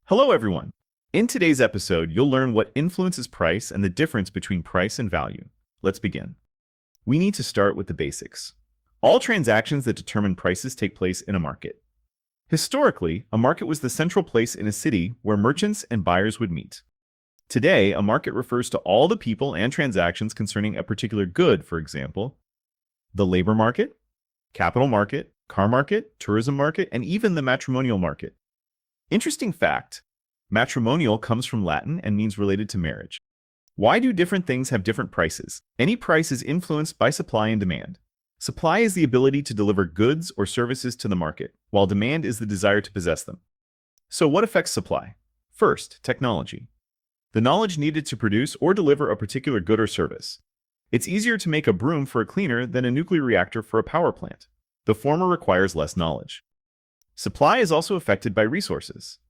Hello, everyone. In today's episode, you'll learn what influences price and the difference between price and value. Let's begin. We need to start with the basics. All transactions that determine prices take place in a market. Historically, a market was the central place in a city where merchants and buyers would meet. Today, a market refers to all the people and transactions concerning a particular good, for example, the labor market, capital market, car market, tourism market, and even the matrimonial market. Interesting fact, matrimonial comes from Latin and means related to marriage. Why do different things have different prices? Any price is influenced by supply and demand. Supply is the ability to deliver goods or services to the market, while demand is the desire to possess them. So what affects supply? First, technology. The knowledge needed to produce or deliver a particular good or service. It's easier to make a broom for a cleaner than a nuclear reactor for a power plant. The former requires less knowledge. Supply is also affected by resources.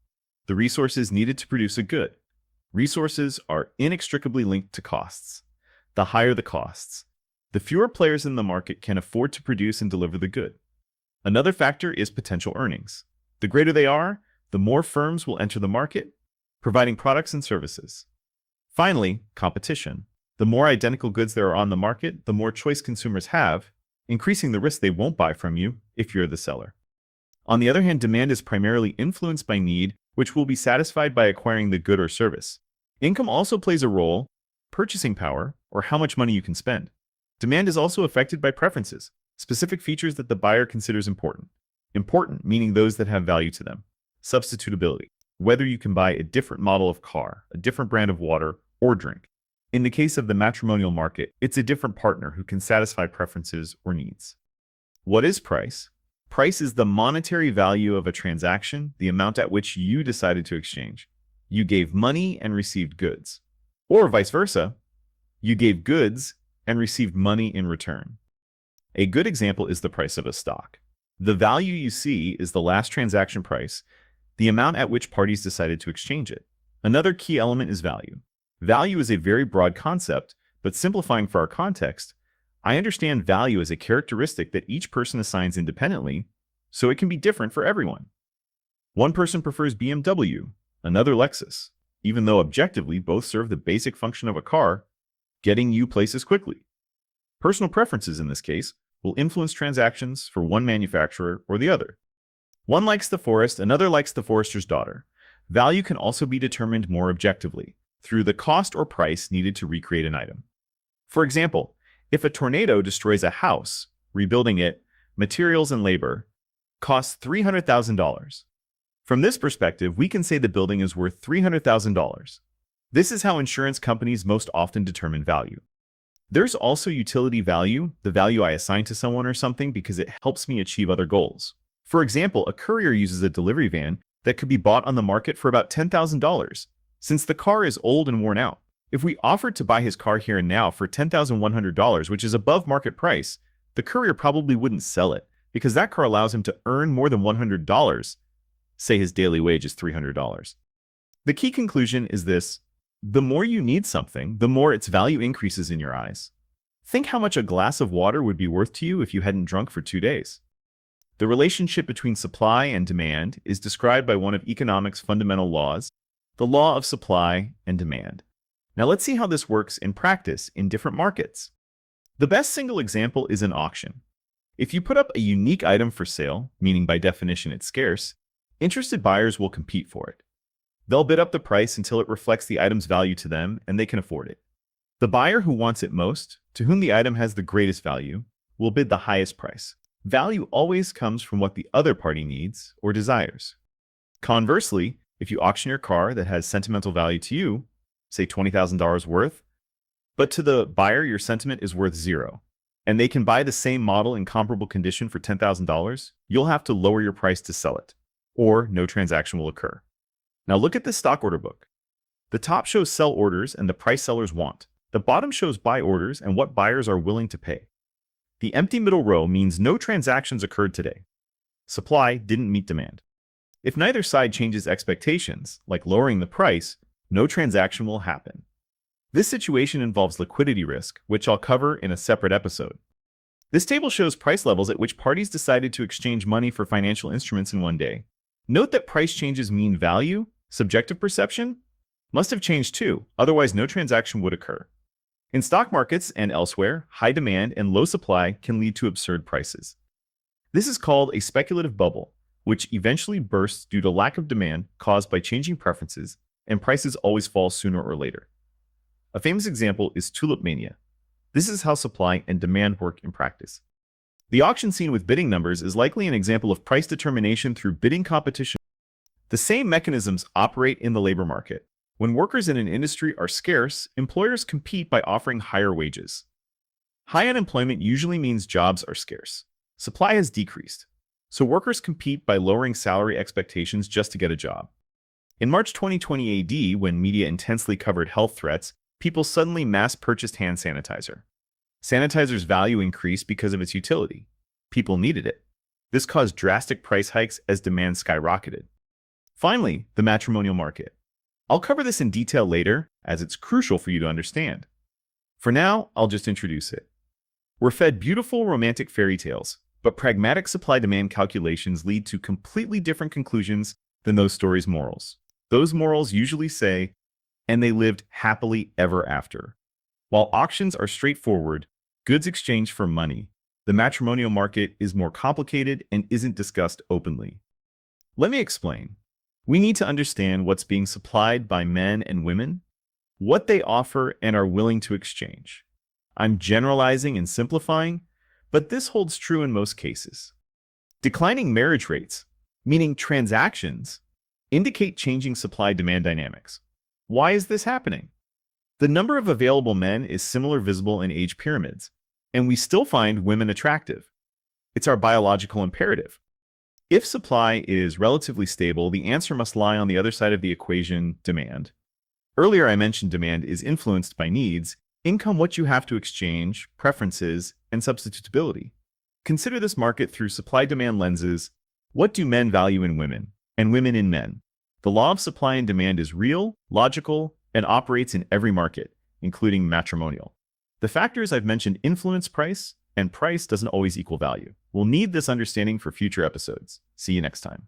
The resources needed to produce a good. Resources are inextricably linked to costs. The higher the costs, the fewer players in the market can afford to produce and deliver the good. Another factor is potential earnings. The greater they are, the more firms will enter the market, providing products and services. Finally, competition. The more identical goods there are on the market, the more choice consumers have, increasing the risk they won't buy from you if you're the seller. On the other hand, demand is primarily influenced by need, which will be satisfied by acquiring the good or service. Income also plays a role, purchasing power, or how much money you can spend. Demand is also affected by preferences, specific features that the buyer considers important. Important meaning those that have value to them. Substitutability, whether you can buy a different model of car, a different brand of water, or drink. In the case of the matrimonial market, it's a different partner who can satisfy preferences or needs. What is price? Price is the monetary value of a transaction, the amount at which you decided to exchange. You gave money and received goods. Or vice versa, you gave goods and received money in return. A good example is the price of a stock. The value you see is the last transaction price, the amount at which parties decided to exchange it. Another key element is value. Value is a very broad concept, but simplifying for our context, I understand value as a characteristic that each person assigns independently, so it can be different for everyone. One person prefers BMW, another Lexus, even though objectively both serve the basic function of a car, getting you places quickly. Personal preferences in this case will influence transactions for one manufacturer or the other. One likes the forest, another likes the forester's daughter. Value can also be determined more objectively, through the cost or price needed to recreate an item. For example, if a tornado destroys a house, rebuilding it, materials and labor, costs $300,000. From this perspective, we can say the building is worth $300,000. This is how insurance companies most often determine value. There's also utility value, the value I assign to someone or something because it helps me achieve other goals. For example, a courier uses a delivery van that could be bought on the market for about $10,000, since the car is old and worn out. If we offered to buy his car here and now for $10,100, which is above market price, the courier probably wouldn't sell it because that car allows him to earn more than $100, say his daily wage is $300. The key conclusion is this: the more you need something, the more its value increases in your eyes. Think how much a glass of water would be worth to you if you hadn't drunk for 2 days. The relationship between supply and demand is described by one of economics' fundamental laws, the law of supply and demand. Now let's see how this works in practice in different markets. The best single example is an auction. If you put up a unique item for sale, meaning by definition it's scarce, interested buyers will compete for it. They'll bid up the price until it reflects the item's value to them and they can afford it. The buyer who wants it most, to whom the item has the greatest value, will bid the highest price. Value always comes from what the other party needs or desires. Conversely, if you auction your car that has sentimental value to you, say $20,000 worth, but to the buyer your sentiment is worth $0, and they can buy the same model in comparable condition for $10,000, you'll have to lower your price to sell it, or no transaction will occur. Now look at this stock order book. The top shows sell orders and the price sellers want. The bottom shows buy orders and what buyers are willing to pay. The empty middle row means no transactions occurred today. Supply didn't meet demand. If neither side changes expectations, like lowering the price, no transaction will happen. This situation involves liquidity risk, which I'll cover in a separate episode. This table shows price levels at which parties decided to exchange money for financial instruments in one day. Note that price changes mean value, Subjective perception must have changed too, otherwise no transaction would occur. In stock markets and elsewhere, high demand and low supply can lead to absurd prices. This is called a speculative bubble, which eventually bursts due to lack of demand caused by changing preferences, and prices always fall sooner or later. A famous example is tulip mania. This is how supply and demand work in practice. The auction scene with bidding numbers is likely an example of price determination through bidding competition. The same mechanisms operate in the labor market. When workers in an industry are scarce, employers compete by offering higher wages. High unemployment usually means jobs are scarce. Supply has decreased, so workers compete by lowering salary expectations just to get a job. In March 2020 AD, when media intensely covered health threats, people suddenly mass-purchased hand sanitizer. Sanitizer's value increased because of its utility. People needed it. This caused drastic price hikes as demand skyrocketed. Finally, the matrimonial market. I'll cover this in detail later, as it's crucial for you to understand. For now, I'll just introduce it. We're fed beautiful romantic fairy tales, but pragmatic supply-demand calculations lead to completely different conclusions than those stories' morals. Those morals usually say, and they lived happily ever after. While auctions are straightforward, goods exchanged for money, the matrimonial market is more complicated and isn't discussed openly. Let me explain. We need to understand what's being supplied by men and women, what they offer and are willing to exchange. I'm generalizing and simplifying, but this holds true in most cases. Declining marriage rates, meaning transactions, indicate changing supply-demand dynamics. Why is this happening? The number of available men is similar visible in age pyramids, and we still find women attractive. It's our biological imperative. If supply is relatively stable, the answer must lie on the other side of the equation, demand. Earlier I mentioned demand is influenced by needs, income, what you have to exchange, preferences, and substitutability. Consider this market through supply-demand lenses. What do men value in women, and women in men? The law of supply and demand is real, logical, and operates in every market, including matrimonial. The factors I've mentioned influence price, and price doesn't always equal value. We'll need this understanding for future episodes. See you next time.